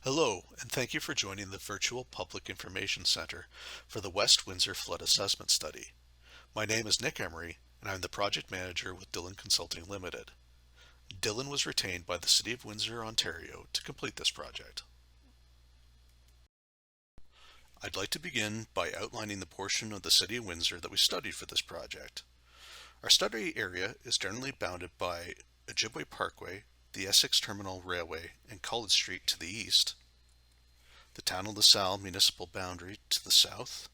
Hello, and thank you for joining the Virtual Public Information Center for the West Windsor Flood Assessment Study. My name is Nick Emery, and I'm the Project Manager with Dillon Consulting Limited. Dillon was retained by the City of Windsor, Ontario to complete this project. I'd like to begin by outlining the portion of the City of Windsor that we studied for this project. Our study area is generally bounded by Ojibway Parkway, the Essex Terminal Railway, and College Street to the east, the Town of LaSalle municipal boundary to the south,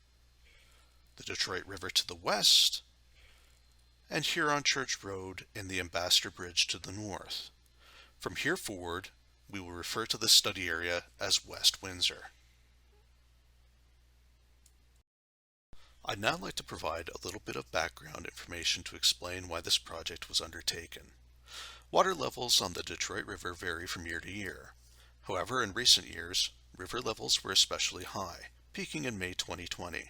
the Detroit River to the west, and Huron Church Road and the Ambassador Bridge to the north. From here forward, we will refer to this study area as West Windsor. I'd now like to provide a little bit of background information to explain why this project was undertaken. Water levels on the Detroit River vary from year to year. However, in recent years, river levels were especially high, peaking in May 2020.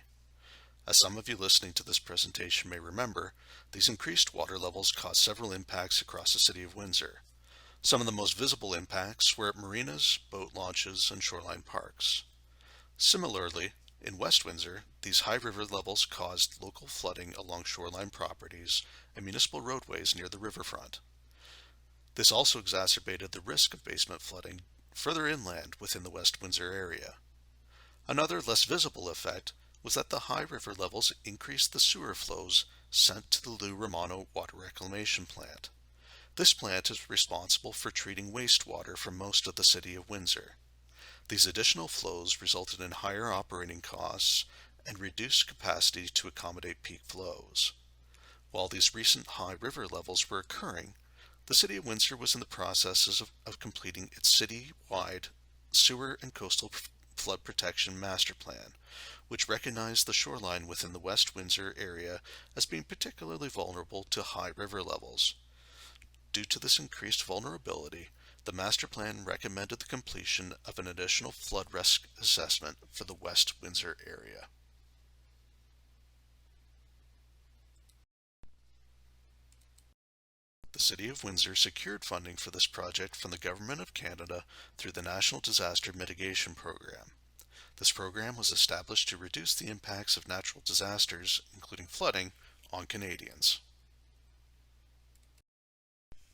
As some of you listening to this presentation may remember, these increased water levels caused several impacts across the City of Windsor. Some of the most visible impacts were at marinas, boat launches, and shoreline parks. Similarly, in West Windsor, these high river levels caused local flooding along shoreline properties and municipal roadways near the riverfront. This also exacerbated the risk of basement flooding further inland within the West Windsor area. Another less visible effect was that the high river levels increased the sewer flows sent to the Romano water reclamation plant. This plant is responsible for treating wastewater from most of the City of Windsor. These additional flows resulted in higher operating costs and reduced capacity to accommodate peak flows. While these recent high river levels were occurring, the City of Windsor was in the process of completing its city-wide sewer and coastal flood protection master plan, which recognized the shoreline within the West Windsor area as being particularly vulnerable to high river levels. Due to this increased vulnerability, the master plan recommended the completion of an additional flood risk assessment for the West Windsor area. The City of Windsor secured funding for this project from the Government of Canada through the National Disaster Mitigation Program. This program was established to reduce the impacts of natural disasters, including flooding, on Canadians.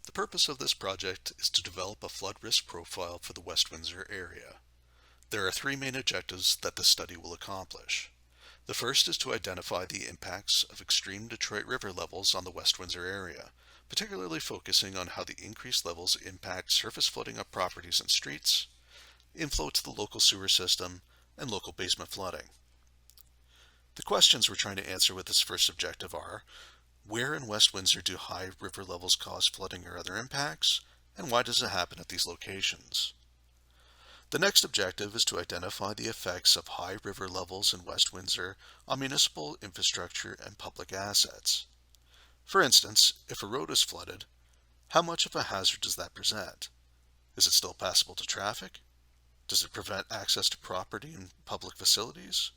The purpose of this project is to develop a flood risk profile for the West Windsor area. There are three main objectives that this study will accomplish. The first is to identify the impacts of extreme Detroit River levels on the West Windsor area, particularly focusing on how the increased levels impact surface flooding of properties and streets, inflow to the local sewer system, and local basement flooding. The questions we're trying to answer with this first objective are: where in West Windsor do high river levels cause flooding or other impacts, and why does it happen at these locations? The next objective is to identify the effects of high river levels in West Windsor on municipal infrastructure and public assets. For instance, if a road is flooded, how much of a hazard does that present? Is it still passable to traffic? Does it prevent access to property and public facilities?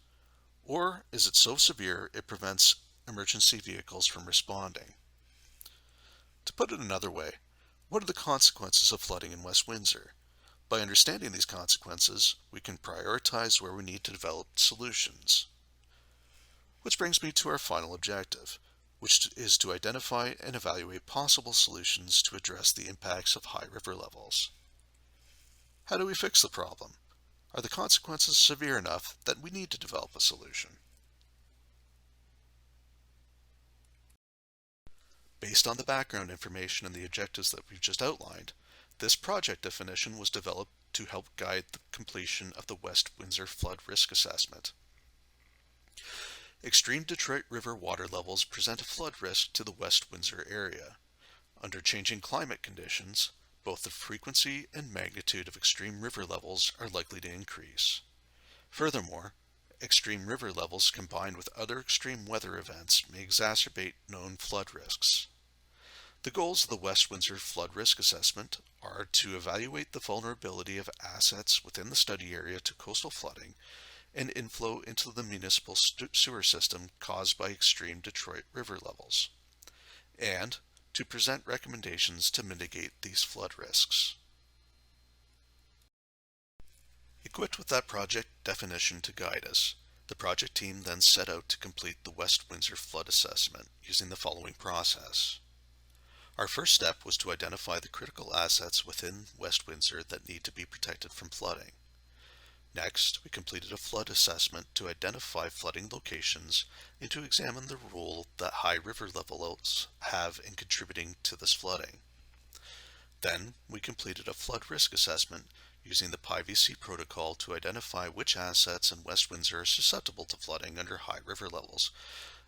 Or is it so severe it prevents emergency vehicles from responding? To put it another way, what are the consequences of flooding in West Windsor? By understanding these consequences, we can prioritize where we need to develop solutions. Which brings me to our final objective, which is to identify and evaluate possible solutions to address the impacts of high river levels. How do we fix the problem? Are the consequences severe enough that we need to develop a solution? Based on the background information and the objectives that we've just outlined, this project definition was developed to help guide the completion of the West Windsor Flood Risk Assessment. Extreme Detroit River water levels present a flood risk to the West Windsor area. Under changing climate conditions, both the frequency and magnitude of extreme river levels are likely to increase. Furthermore, extreme river levels combined with other extreme weather events may exacerbate known flood risks. The goals of the West Windsor Flood Risk Assessment are to evaluate the vulnerability of assets within the study area to coastal flooding and inflow into the municipal sewer system caused by extreme Detroit River levels, and to present recommendations to mitigate these flood risks. Equipped with that project definition to guide us, the project team then set out to complete the West Windsor flood assessment using the following process. Our first step was to identify the critical assets within West Windsor that need to be protected from flooding. Next, we completed a flood assessment to identify flooding locations and to examine the role that high river levels have in contributing to this flooding. Then, we completed a flood risk assessment using the PIVC protocol to identify which assets in West Windsor are susceptible to flooding under high river levels,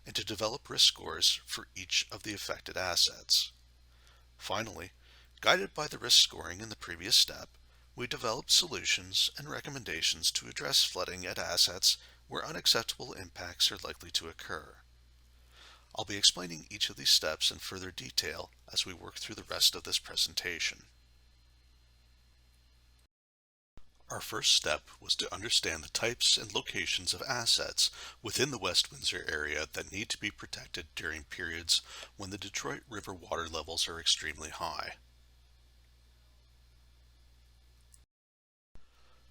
and to develop risk scores for each of the affected assets. Finally, guided by the risk scoring in the previous step, we developed solutions and recommendations to address flooding at assets where unacceptable impacts are likely to occur. I'll be explaining each of these steps in further detail as we work through the rest of this presentation. Our first step was to understand the types and locations of assets within the West Windsor area that need to be protected during periods when the Detroit River water levels are extremely high.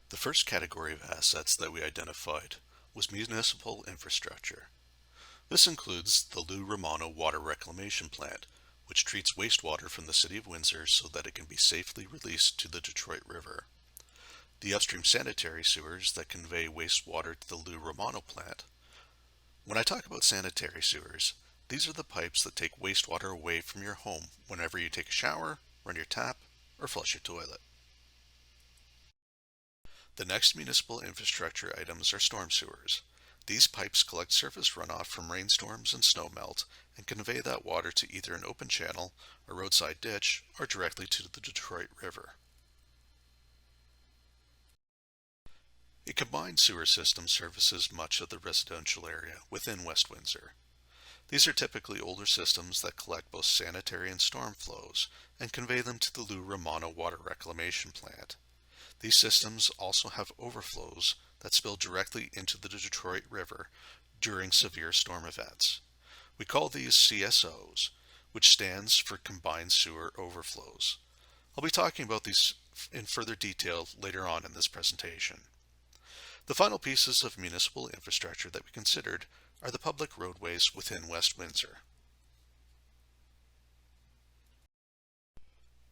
The first category of assets that we identified was municipal infrastructure. This includes the Romano water reclamation plant, which treats wastewater from the City of Windsor so that it can be safely released to the Detroit River. The upstream sanitary sewers that convey wastewater to the Romano plant. When I talk about sanitary sewers, these are the pipes that take wastewater away from your home whenever you take a shower, run your tap, or flush your toilet. The next municipal infrastructure items are storm sewers. These pipes collect surface runoff from rainstorms and snowmelt and convey that water to either an open channel, a roadside ditch, or directly to the Detroit River. A combined sewer system services much of the residential area within West Windsor. These are typically older systems that collect both sanitary and storm flows and convey them to the Romano water reclamation plant. These systems also have overflows that spill directly into the Detroit River during severe storm events. We call these CSOs, which stands for Combined Sewer Overflows. I'll be talking about these in further detail later on in this presentation. The final pieces of municipal infrastructure that we considered are the public roadways within West Windsor.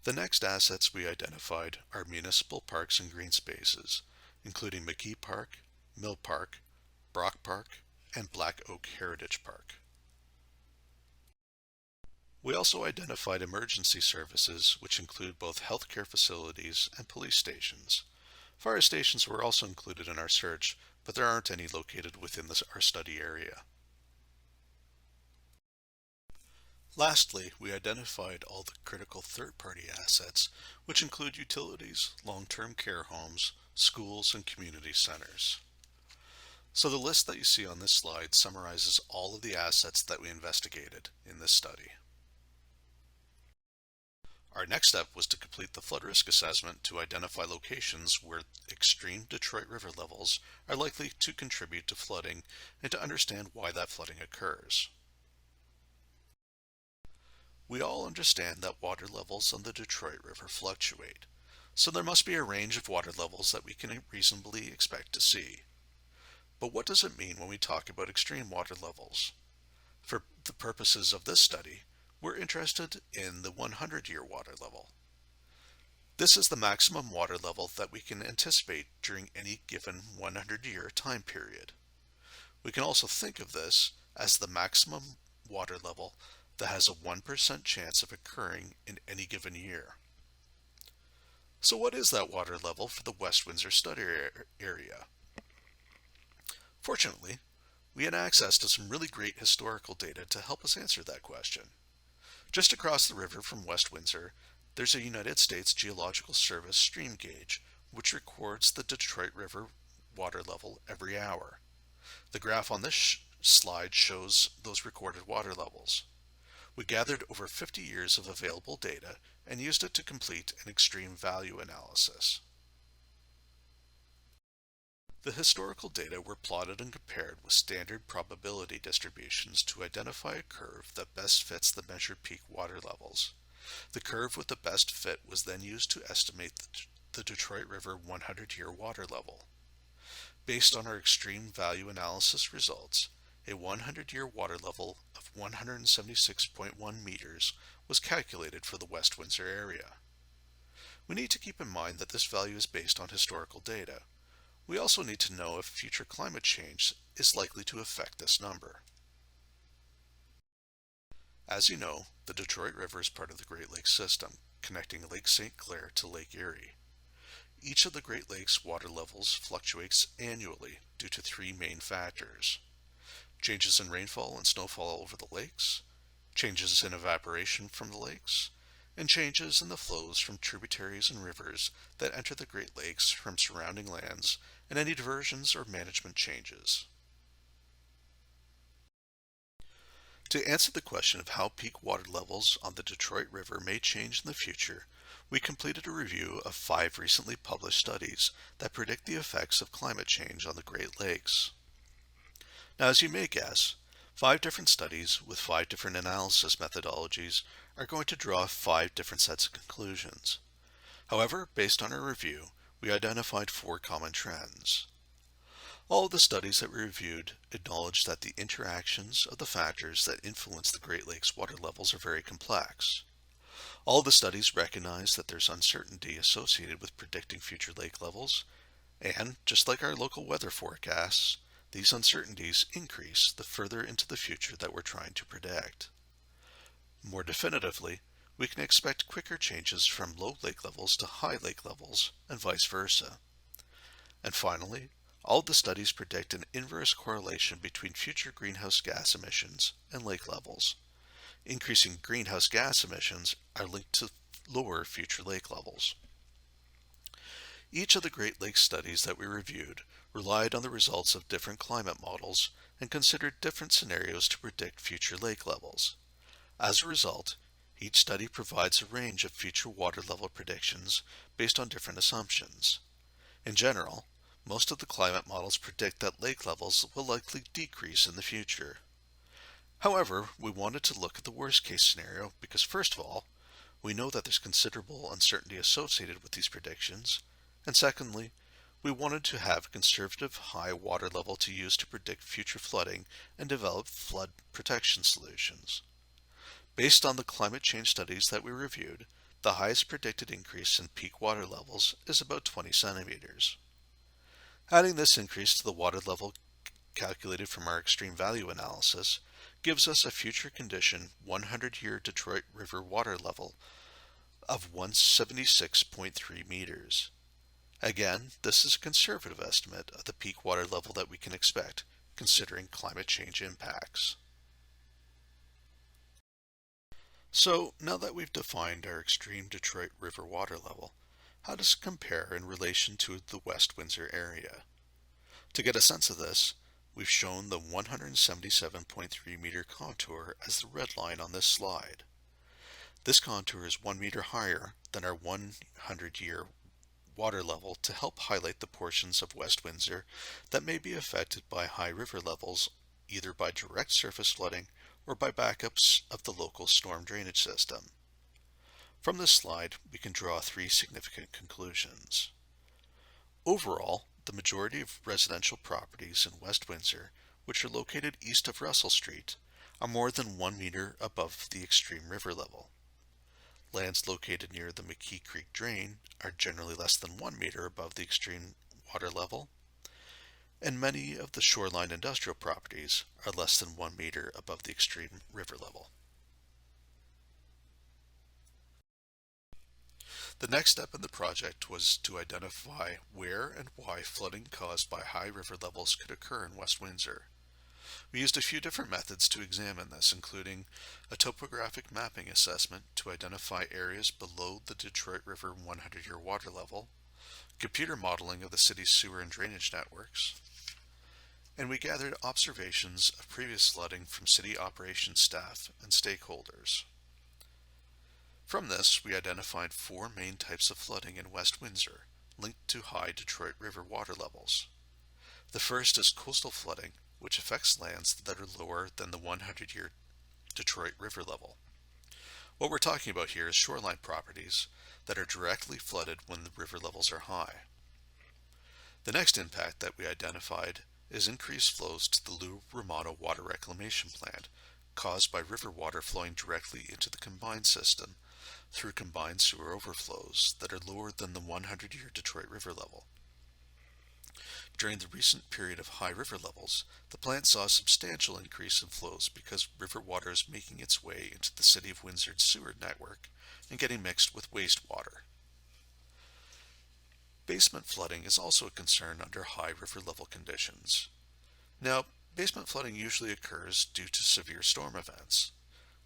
The next assets we identified are municipal parks and green spaces, including McKee Park, Mill Park, Brock Park, and Black Oak Heritage Park. We also identified emergency services, which include both healthcare facilities and police stations. Fire stations were also included in our search, but there aren't any located within our study area. Lastly, we identified all the critical third-party assets, which include utilities, long-term care homes, schools, and community centers. So the list that you see on this slide summarizes all of the assets that we investigated in this study. Our next step was to complete the flood risk assessment to identify locations where extreme Detroit River levels are likely to contribute to flooding and to understand why that flooding occurs. We all understand that water levels on the Detroit River fluctuate, so there must be a range of water levels that we can reasonably expect to see. But what does it mean when we talk about extreme water levels? For the purposes of this study, we're interested in the 100-year water level. This is the maximum water level that we can anticipate during any given 100-year time period. We can also think of this as the maximum water level that has a 1% chance of occurring in any given year. So what is that water level for the West Windsor study area? Fortunately, we had access to some really great historical data to help us answer that question. Just across the river from West Windsor, there's a United States Geological Service stream gauge, which records the Detroit River water level every hour. The graph on this slide shows those recorded water levels. We gathered over 50 years of available data and used it to complete an extreme value analysis. The historical data were plotted and compared with standard probability distributions to identify a curve that best fits the measured peak water levels. The curve with the best fit was then used to estimate the Detroit River 100-year water level. Based on our extreme value analysis results, a 100-year water level of 176.1 meters was calculated for the West Windsor area. We need to keep in mind that this value is based on historical data. We also need to know if future climate change is likely to affect this number. As you know, the Detroit River is part of the Great Lakes system, connecting Lake St. Clair to Lake Erie. Each of the Great Lakes water levels fluctuates annually due to three main factors: changes in rainfall and snowfall over the lakes, changes in evaporation from the lakes, and changes in the flows from tributaries and rivers that enter the Great Lakes from surrounding lands, and any diversions or management changes. To answer the question of how peak water levels on the Detroit River may change in the future, we completed a review of 5 recently published studies that predict the effects of climate change on the Great Lakes. Now, as you may guess, 5 different studies with 5 different analysis methodologies are going to draw 5 different sets of conclusions. However, based on our review, we identified 4 common trends. All of the studies that we reviewed acknowledge that the interactions of the factors that influence the Great Lakes water levels are very complex. All of the studies recognize that there's uncertainty associated with predicting future lake levels, and just like our local weather forecasts, these uncertainties increase the further into the future that we're trying to predict. More definitively, we can expect quicker changes from low lake levels to high lake levels, and vice versa. And finally, all of the studies predict an inverse correlation between future greenhouse gas emissions and lake levels. Increasing greenhouse gas emissions are linked to lower future lake levels. Each of the Great Lakes studies that we reviewed relied on the results of different climate models and considered different scenarios to predict future lake levels. As a result, each study provides a range of future water level predictions based on different assumptions. In general, most of the climate models predict that lake levels will likely decrease in the future. However, we wanted to look at the worst case scenario because, first of all, we know that there's considerable uncertainty associated with these predictions, and secondly, we wanted to have a conservative high water level to use to predict future flooding and develop flood protection solutions. Based on the climate change studies that we reviewed, the highest predicted increase in peak water levels is about 20 centimeters. Adding this increase to the water level calculated from our extreme value analysis gives us a future condition 100-year Detroit River water level of 176.3 meters. Again, this is a conservative estimate of the peak water level that we can expect, considering climate change impacts. So, now that we've defined our extreme Detroit River water level, how does it compare in relation to the West Windsor area? To get a sense of this, we've shown the 177.3 meter contour as the red line on this slide. This contour is 1 meter higher than our 100-year water level to help highlight the portions of West Windsor that may be affected by high river levels, either by direct surface flooding or by backups of the local storm drainage system. From this slide, we can draw 3 significant conclusions. Overall, the majority of residential properties in West Windsor, which are located east of Russell Street, are more than 1 meter above the extreme river level. Lands located near the McKee Creek drain are generally less than 1 meter above the extreme water level, and many of the shoreline industrial properties are less than 1 meter above the extreme river level. The next step in the project was to identify where and why flooding caused by high river levels could occur in West Windsor. We used a few different methods to examine this, including a topographic mapping assessment to identify areas below the Detroit River 100-year water level, computer modeling of the city's sewer and drainage networks, and we gathered observations of previous flooding from city operations staff and stakeholders. From this, we identified 4 main types of flooding in West Windsor linked to high Detroit River water levels. The first is coastal flooding, which affects lands that are lower than the 100-year Detroit River level. What we're talking about here is shoreline properties that are directly flooded when the river levels are high. The next impact that we identified is increased flows to the Romano water reclamation plant, caused by river water flowing directly into the combined system through combined sewer overflows that are lower than the 100-year Detroit River level. During the recent period of high river levels, the plant saw a substantial increase in flows because river water is making its way into the City of Windsor's sewer network and getting mixed with wastewater. Basement flooding is also a concern under high river level conditions. Now, basement flooding usually occurs due to severe storm events.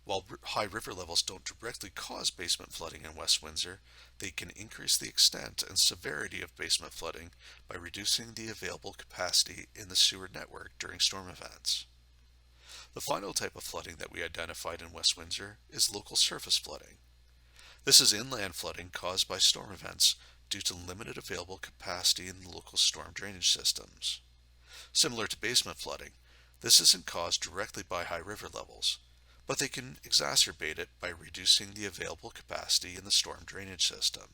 While high river levels don't directly cause basement flooding in West Windsor, they can increase the extent and severity of basement flooding by reducing the available capacity in the sewer network during storm events. The final type of flooding that we identified in West Windsor is local surface flooding. This is inland flooding caused by storm events due to limited available capacity in the local storm drainage systems. Similar to basement flooding, this isn't caused directly by high river levels, but they can exacerbate it by reducing the available capacity in the storm drainage system.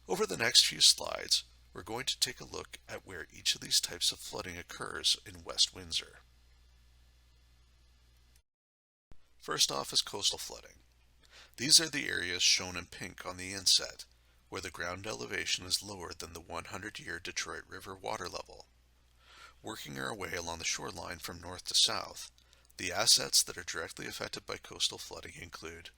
Over the next few slides, we're going to take a look at where each of these types of flooding occurs in West Windsor. First off is coastal flooding. These are the areas shown in pink on the inset, where the ground elevation is lower than the 100-year Detroit River water level. Working our way along the shoreline from north to south, the assets that are directly affected by coastal flooding include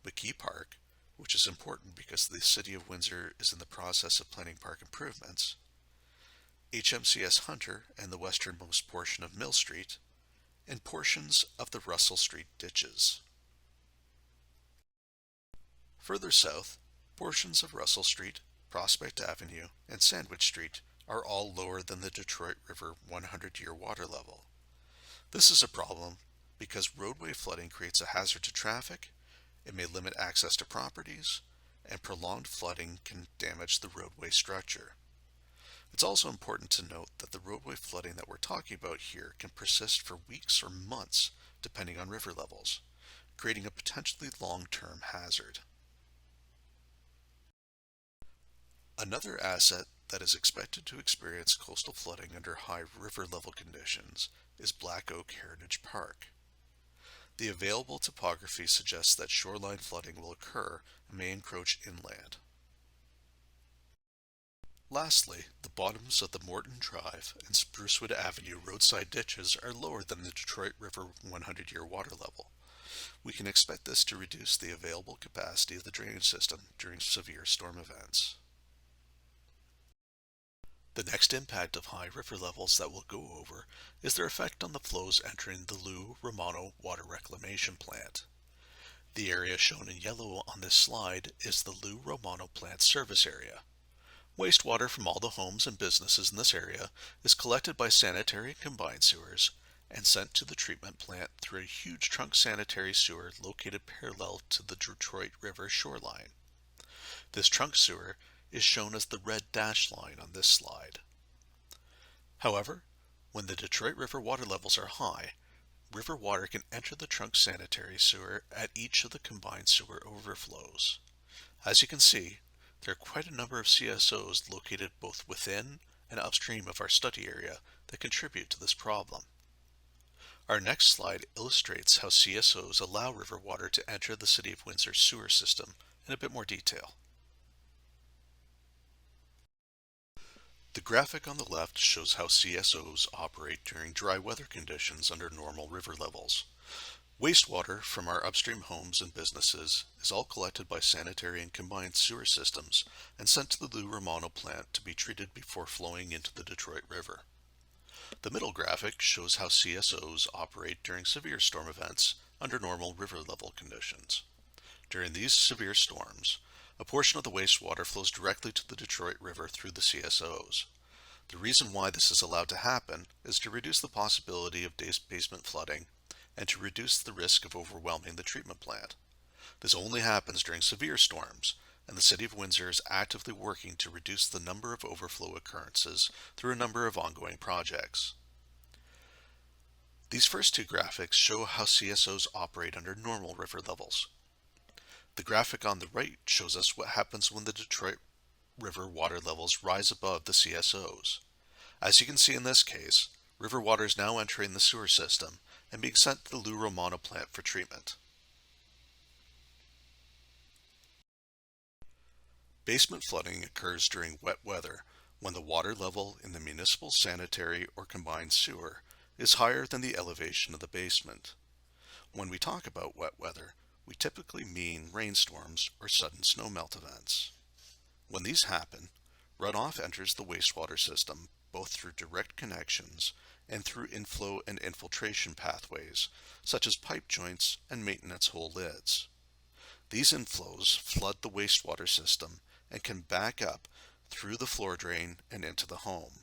McKee Park, which is important because the City of Windsor is in the process of planning park improvements, HMCS Hunter and the westernmost portion of Mill Street, and portions of the Russell Street ditches. Further south, portions of Russell Street, Prospect Avenue, and Sandwich Street are all lower than the Detroit River 100-year water level. This is a problem because roadway flooding creates a hazard to traffic, it may limit access to properties, and prolonged flooding can damage the roadway structure. It's also important to note that the roadway flooding that we're talking about here can persist for weeks or months depending on river levels, creating a potentially long-term hazard. Another asset that is expected to experience coastal flooding under high river level conditions is Black Oak Heritage Park. The available topography suggests that shoreline flooding will occur and may encroach inland. Lastly, the bottoms of the Morton Drive and Sprucewood Avenue roadside ditches are lower than the Detroit River 100-year water level. We can expect this to reduce the available capacity of the drainage system during severe storm events. The next impact of high river levels that we'll go over is their effect on the flows entering the Romano water reclamation plant. The area shown in yellow on this slide is the Romano plant service area. Wastewater from all the homes and businesses in this area is collected by sanitary and combined sewers and sent to the treatment plant through a huge trunk sanitary sewer located parallel to the Detroit River shoreline. This trunk sewer is shown as the red dashed line on this slide. However, when the Detroit River water levels are high, river water can enter the trunk sanitary sewer at each of the combined sewer overflows. As you can see, there are quite a number of CSOs located both within and upstream of our study area that contribute to this problem. Our next slide illustrates how CSOs allow river water to enter the City of Windsor sewer system in a bit more detail. The graphic on the left shows how CSOs operate during dry weather conditions under normal river levels. Wastewater from our upstream homes and businesses is all collected by sanitary and combined sewer systems and sent to the Romano plant to be treated before flowing into the Detroit River. The middle graphic shows how CSOs operate during severe storm events under normal river level conditions. During these severe storms, a portion of the wastewater flows directly to the Detroit River through the CSOs. The reason why this is allowed to happen is to reduce the possibility of basement flooding and to reduce the risk of overwhelming the treatment plant. This only happens during severe storms, and the City of Windsor is actively working to reduce the number of overflow occurrences through a number of ongoing projects. These first two graphics show how CSOs operate under normal river levels. The graphic on the right shows us what happens when the Detroit river water levels rise above the CSOs. As you can see in this case, river water is now entering the sewer system and being sent to the Romano plant for treatment. Basement flooding occurs during wet weather when the water level in the municipal sanitary or combined sewer is higher than the elevation of the basement. When we talk about wet weather, we typically mean rainstorms or sudden snowmelt events. When these happen, runoff enters the wastewater system both through direct connections and through inflow and infiltration pathways, such as pipe joints and maintenance hole lids. These inflows flood the wastewater system and can back up through the floor drain and into the home.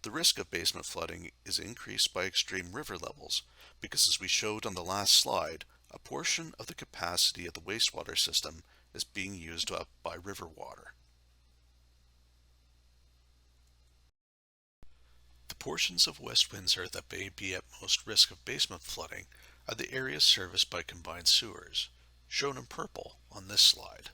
The risk of basement flooding is increased by extreme river levels because, as we showed on the last slide, a portion of the capacity of the wastewater system is being used up by river water. The portions of West Windsor that may be at most risk of basement flooding are the areas serviced by combined sewers, shown in purple on this slide.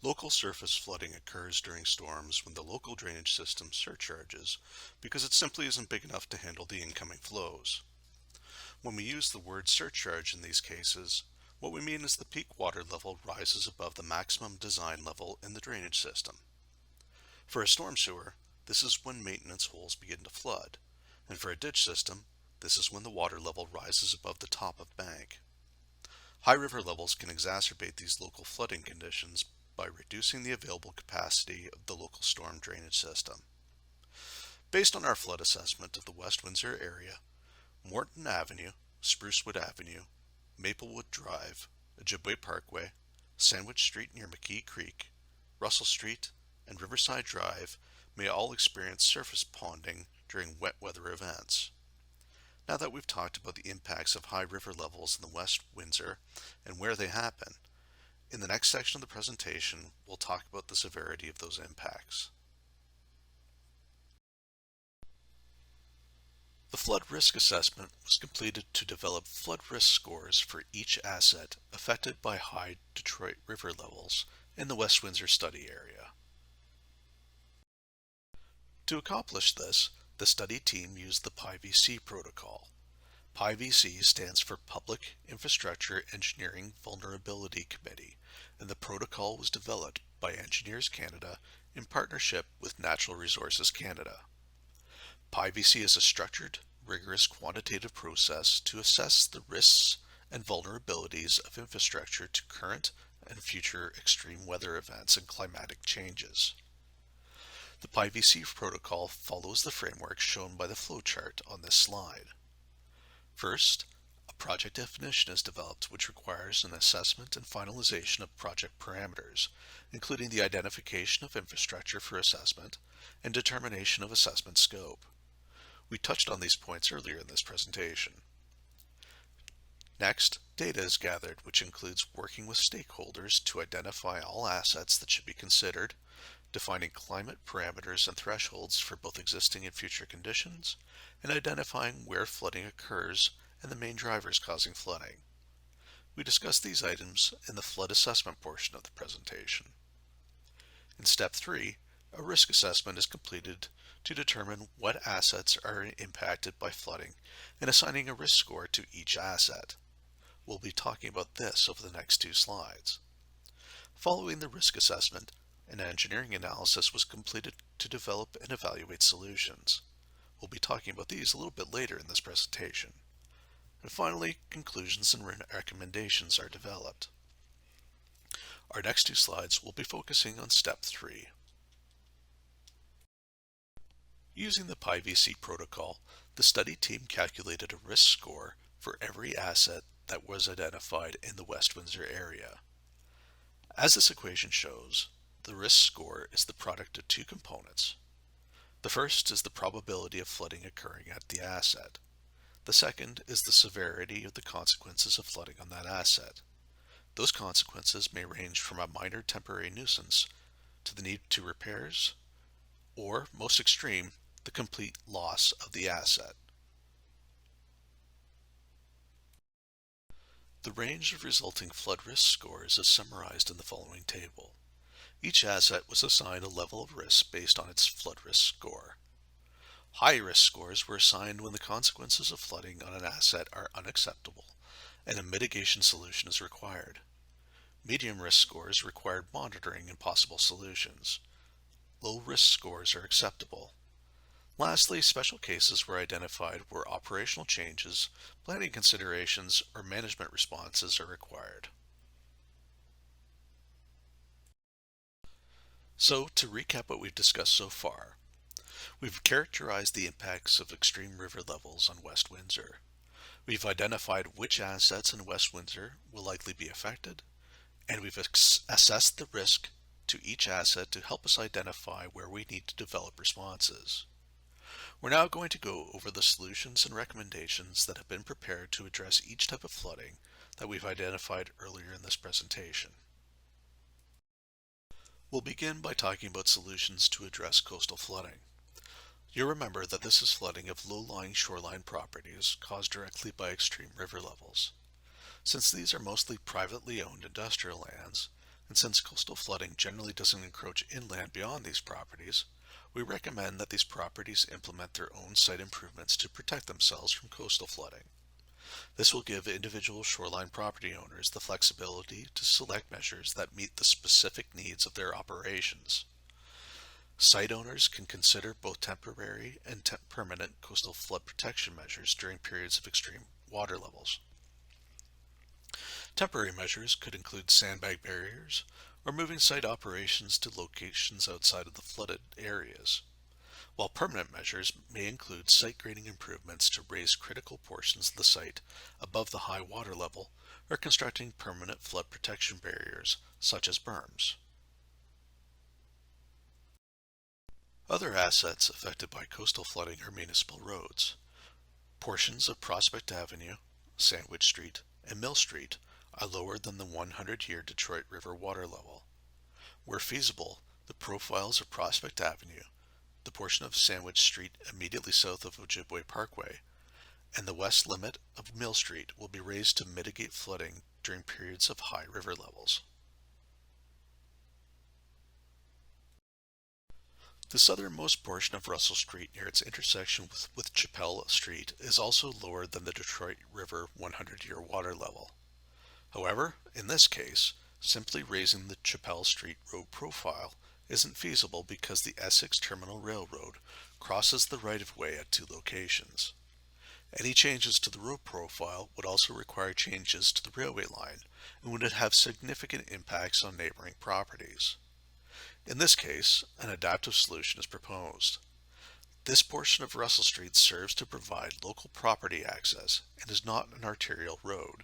Local surface flooding occurs during storms when the local drainage system surcharges because it simply isn't big enough to handle the incoming flows. When we use the word surcharge in these cases, what we mean is the peak water level rises above the maximum design level in the drainage system. For a storm sewer, this is when maintenance holes begin to flood, and for a ditch system, this is when the water level rises above the top of bank. High river levels can exacerbate these local flooding conditions by reducing the available capacity of the local storm drainage system. Based on our flood assessment of the West Windsor area, Morton Avenue, Sprucewood Avenue, Maplewood Drive, Ojibwe Parkway, Sandwich Street near McKee Creek, Russell Street, and Riverside Drive may all experience surface ponding during wet weather events. Now that we've talked about the impacts of high river levels in the West Windsor and where they happen, in the next section of the presentation, we'll talk about the severity of those impacts. The flood risk assessment was completed to develop flood risk scores for each asset affected by high Detroit River levels in the West Windsor study area. To accomplish this, the study team used the PIVC protocol. PIVC stands for Public Infrastructure Engineering Vulnerability Committee, and the protocol was developed by Engineers Canada in partnership with Natural Resources Canada. PIVC is a structured, rigorous quantitative process to assess the risks and vulnerabilities of infrastructure to current and future extreme weather events and climatic changes. The PIVC protocol follows the framework shown by the flowchart on this slide. First, a project definition is developed which requires an assessment and finalization of project parameters, including the identification of infrastructure for assessment and determination of assessment scope. We touched on these points earlier in this presentation. Next, data is gathered, which includes working with stakeholders to identify all assets that should be considered, defining climate parameters and thresholds for both existing and future conditions, and identifying where flooding occurs and the main drivers causing flooding. We discussed these items in the flood assessment portion of the presentation. In step 3, a risk assessment is completed to determine what assets are impacted by flooding and assigning a risk score to each asset. We'll be talking about this over the next 2 slides. Following the risk assessment, an engineering analysis was completed to develop and evaluate solutions. We'll be talking about these a little bit later in this presentation. And finally, conclusions and recommendations are developed. Our next 2 slides will be focusing on step 3. Using the PIVC protocol, the study team calculated a risk score for every asset that was identified in the West Windsor area. As this equation shows, the risk score is the product of 2 components. The first is the probability of flooding occurring at the asset. The second is the severity of the consequences of flooding on that asset. Those consequences may range from a minor temporary nuisance to the need to repairs, or, most extreme, the complete loss of the asset. The range of resulting flood risk scores is summarized in the following table. Each asset was assigned a level of risk based on its flood risk score. High risk scores were assigned when the consequences of flooding on an asset are unacceptable and a mitigation solution is required. Medium risk scores required monitoring and possible solutions. Low risk scores are acceptable. Lastly, special cases were identified where operational changes, planning considerations, or management responses are required. So, to recap what we've discussed so far, we've characterized the impacts of extreme river levels on West Windsor. We've identified which assets in West Windsor will likely be affected, and we've assessed the risk to each asset to help us identify where we need to develop responses. We're now going to go over the solutions and recommendations that have been prepared to address each type of flooding that we've identified earlier in this presentation. We'll begin by talking about solutions to address coastal flooding. You'll remember that this is flooding of low-lying shoreline properties caused directly by extreme river levels. Since these are mostly privately owned industrial lands, and since coastal flooding generally doesn't encroach inland beyond these properties, we recommend that these properties implement their own site improvements to protect themselves from coastal flooding. This will give individual shoreline property owners the flexibility to select measures that meet the specific needs of their operations. Site owners can consider both temporary and permanent coastal flood protection measures during periods of extreme water levels. Temporary measures could include sandbag barriers or moving site operations to locations outside of the flooded areas, while permanent measures may include site grading improvements to raise critical portions of the site above the high water level or constructing permanent flood protection barriers such as berms. Other assets affected by coastal flooding are municipal roads. Portions of Prospect Avenue, Sandwich Street, and Mill Street are lower than the 100-year Detroit River water level. Where feasible, the profiles of Prospect Avenue, the portion of Sandwich Street immediately south of Ojibway Parkway, and the west limit of Mill Street will be raised to mitigate flooding during periods of high river levels. The southernmost portion of Russell Street near its intersection with Chappell Street is also lower than the Detroit River 100-year water level. However, in this case, simply raising the Chappell Street road profile isn't feasible because the Essex Terminal Railroad crosses the right-of-way at two locations. Any changes to the road profile would also require changes to the railway line and would have significant impacts on neighboring properties. In this case, an adaptive solution is proposed. This portion of Russell Street serves to provide local property access and is not an arterial road.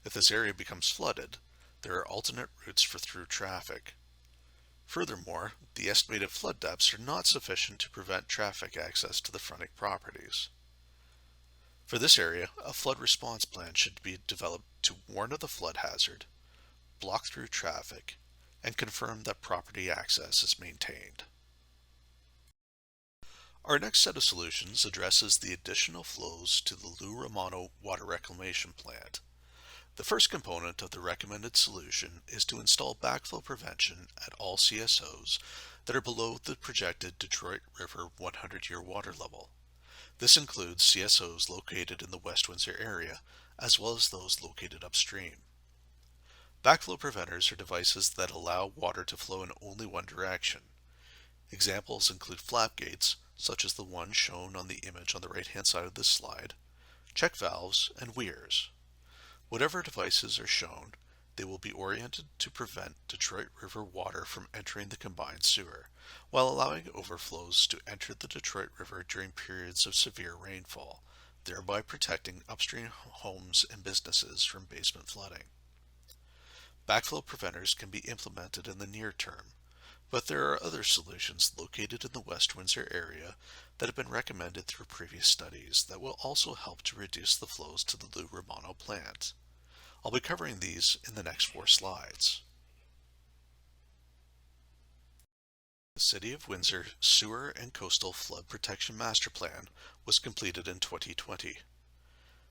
If this area becomes flooded, there are alternate routes for through traffic. Furthermore, the estimated flood depths are not sufficient to prevent traffic access to the fronting properties. For this area, a flood response plan should be developed to warn of the flood hazard, block through traffic, and confirm that property access is maintained. Our next set of solutions addresses the additional flows to the Romano water reclamation plant. The first component of the recommended solution is to install backflow prevention at all CSOs that are below the projected Detroit River 100-year water level. This includes CSOs located in the West Windsor area, as well as those located upstream. Backflow preventers are devices that allow water to flow in only one direction. Examples include flap gates, such as the one shown on the image on the right-hand side of this slide, check valves, and weirs. Whatever devices are shown, they will be oriented to prevent Detroit River water from entering the combined sewer, while allowing overflows to enter the Detroit River during periods of severe rainfall, thereby protecting upstream homes and businesses from basement flooding. Backflow preventers can be implemented in the near term, but there are other solutions located in the West Windsor area that have been recommended through previous studies that will also help to reduce the flows to the Lou Romano plant. I'll be covering these in the next 4 slides. The City of Windsor Sewer and Coastal Flood Protection Master Plan was completed in 2020.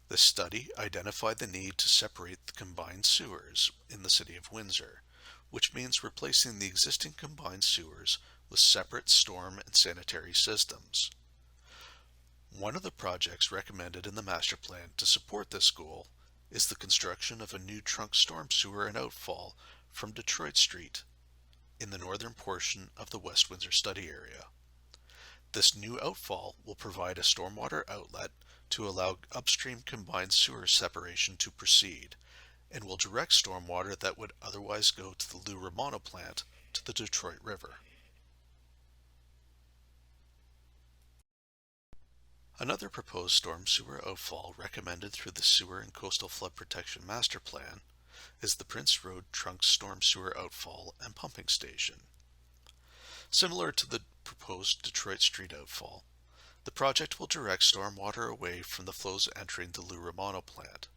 This study identified the need to separate the combined sewers in the City of Windsor, which means replacing the existing combined sewers with separate storm and sanitary systems. One of the projects recommended in the master plan to support this goal is the construction of a new trunk storm sewer and outfall from Detroit Street in the northern portion of the West Windsor study area. This new outfall will provide a stormwater outlet to allow upstream combined sewer separation to proceed, and will direct stormwater that would otherwise go to the Romano plant to the Detroit River. Another proposed storm sewer outfall recommended through the Sewer and Coastal Flood Protection Master Plan is the Prince Road Trunk Storm Sewer Outfall and Pumping Station. Similar to the proposed Detroit Street outfall, the project will direct stormwater away from the flows entering the Romano plant.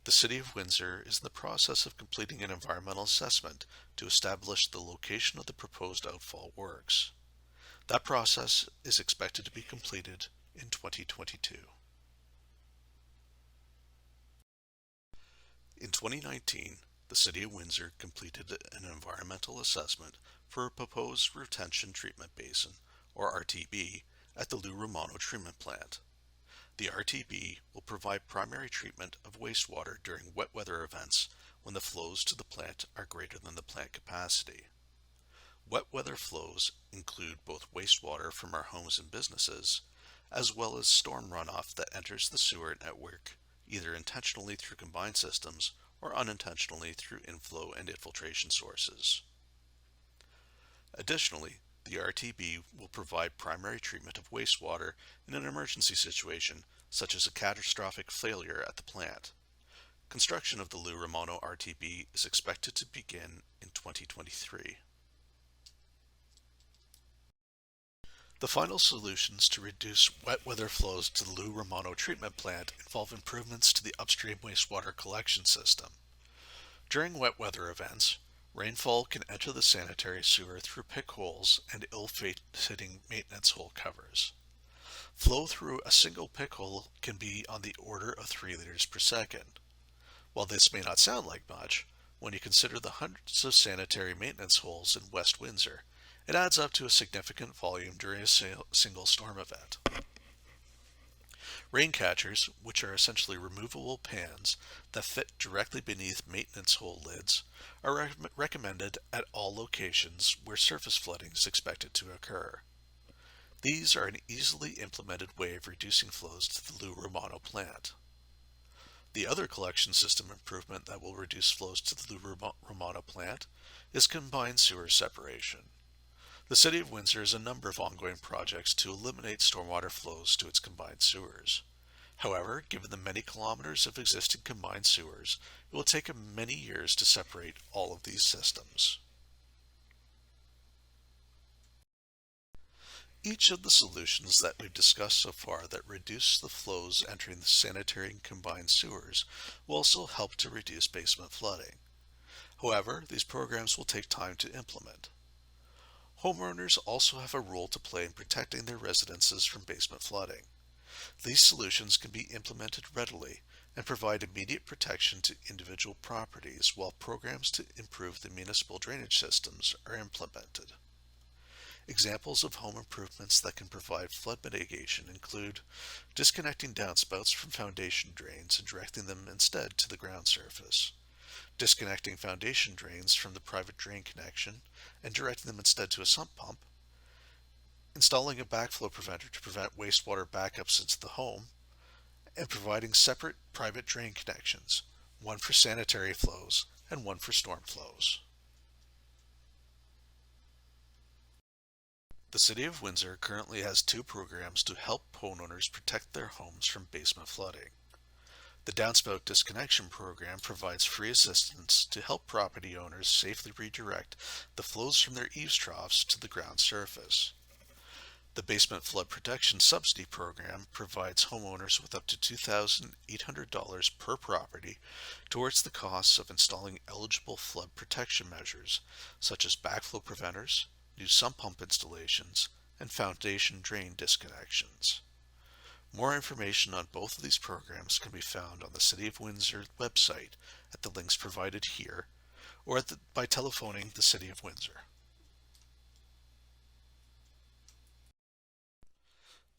The City of Windsor is in the process of completing an environmental assessment to establish the location of the proposed outfall works. That process is expected to be completed in 2022. In 2019, the City of Windsor completed an environmental assessment for a proposed retention treatment basin, or RTB, at the Romano treatment plant. The RTB will provide primary treatment of wastewater during wet weather events when the flows to the plant are greater than the plant capacity. Wet weather flows include both wastewater from our homes and businesses, as well as storm runoff that enters the sewer network, either intentionally through combined systems or unintentionally through inflow and infiltration sources. Additionally, the RTB will provide primary treatment of wastewater in an emergency situation, such as a catastrophic failure at the plant. Construction of the Romano RTB is expected to begin in 2023. The final solutions to reduce wet weather flows to the Romano treatment plant involve improvements to the upstream wastewater collection system. During wet weather events, rainfall can enter the sanitary sewer through pick holes and ill-fitting maintenance hole covers. Flow through a single pick hole can be on the order of 3 liters per second. While this may not sound like much, when you consider the hundreds of sanitary maintenance holes in West Windsor, it adds up to a significant volume during a single storm event. Rain catchers, which are essentially removable pans that fit directly beneath maintenance hole lids, are recommended at all locations where surface flooding is expected to occur. These are an easily implemented way of reducing flows to the Romano plant. The other collection system improvement that will reduce flows to the Romano plant is combined sewer separation. The City of Windsor has a number of ongoing projects to eliminate stormwater flows to its combined sewers. However, given the many kilometers of existing combined sewers, it will take many years to separate all of these systems. Each of the solutions that we've discussed so far that reduce the flows entering the sanitary and combined sewers will also help to reduce basement flooding. However, these programs will take time to implement. Homeowners also have a role to play in protecting their residences from basement flooding. These solutions can be implemented readily and provide immediate protection to individual properties while programs to improve the municipal drainage systems are implemented. Examples of home improvements that can provide flood mitigation include disconnecting downspouts from foundation drains and directing them instead to the ground surface, disconnecting foundation drains from the private drain connection and directing them instead to a sump pump, installing a backflow preventer to prevent wastewater backups into the home, and providing separate private drain connections, one for sanitary flows and one for storm flows. The City of Windsor currently has 2 programs to help homeowners protect their homes from basement flooding. The Downspout Disconnection Program provides free assistance to help property owners safely redirect the flows from their eaves troughs to the ground surface. The Basement Flood Protection Subsidy Program provides homeowners with up to $2,800 per property towards the costs of installing eligible flood protection measures, such as backflow preventers, new sump pump installations, and foundation drain disconnections. More information on both of these programs can be found on the City of Windsor website at the links provided here or by telephoning the City of Windsor.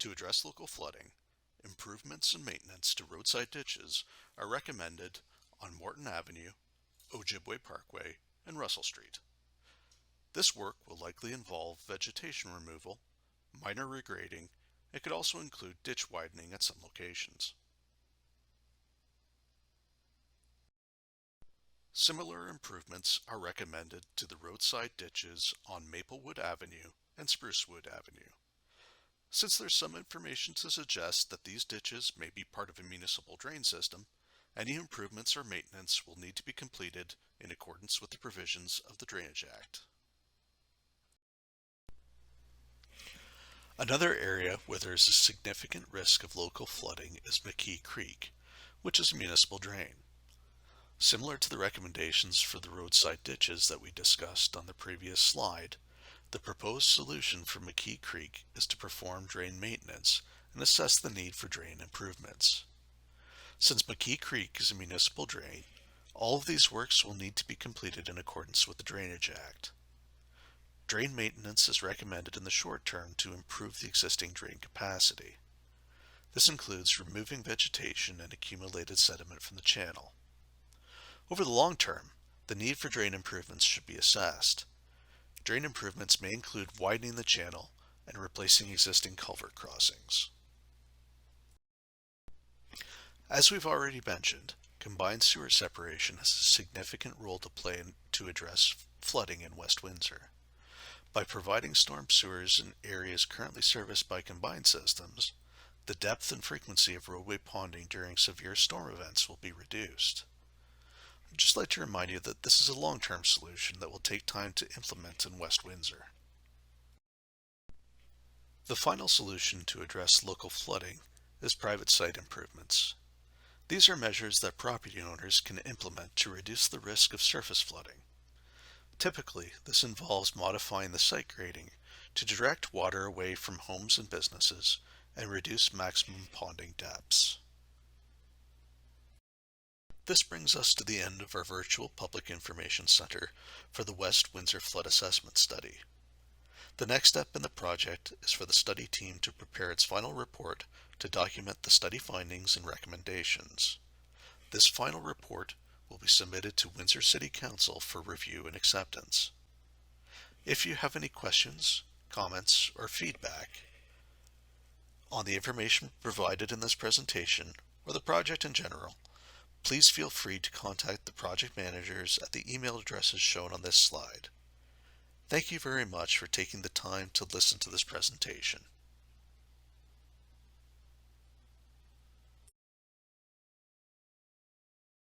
To address local flooding, improvements and maintenance to roadside ditches are recommended on Morton Avenue, Ojibway Parkway, and Russell Street. This work will likely involve vegetation removal, minor regrading, and could also include ditch widening at some locations. Similar improvements are recommended to the roadside ditches on Maplewood Avenue and Sprucewood Avenue. Since there's some information to suggest that these ditches may be part of a municipal drain system, any improvements or maintenance will need to be completed in accordance with the provisions of the Drainage Act. Another area where there is a significant risk of local flooding is McKee Creek, which is a municipal drain. Similar to the recommendations for the roadside ditches that we discussed on the previous slide, the proposed solution for McKee Creek is to perform drain maintenance and assess the need for drain improvements. Since McKee Creek is a municipal drain, all of these works will need to be completed in accordance with the Drainage Act. Drain maintenance is recommended in the short term to improve the existing drain capacity. This includes removing vegetation and accumulated sediment from the channel. Over the long term, the need for drain improvements should be assessed. Drain improvements may include widening the channel and replacing existing culvert crossings. As we've already mentioned, combined sewer separation has a significant role to play to address flooding in West Windsor. By providing storm sewers in areas currently serviced by combined systems, the depth and frequency of roadway ponding during severe storm events will be reduced. I'd just like to remind you that this is a long-term solution that will take time to implement in West Windsor. The final solution to address local flooding is private site improvements. These are measures that property owners can implement to reduce the risk of surface flooding. Typically, this involves modifying the site grading to direct water away from homes and businesses and reduce maximum ponding depths. This brings us to the end of our virtual Public Information Center for the West Windsor Flood Assessment Study. The next step in the project is for the study team to prepare its final report to document the study findings and recommendations. This final report will be submitted to Windsor City Council for review and acceptance. If you have any questions, comments, or feedback on the information provided in this presentation or the project in general, please feel free to contact the project managers at the email addresses shown on this slide. Thank you very much for taking the time to listen to this presentation.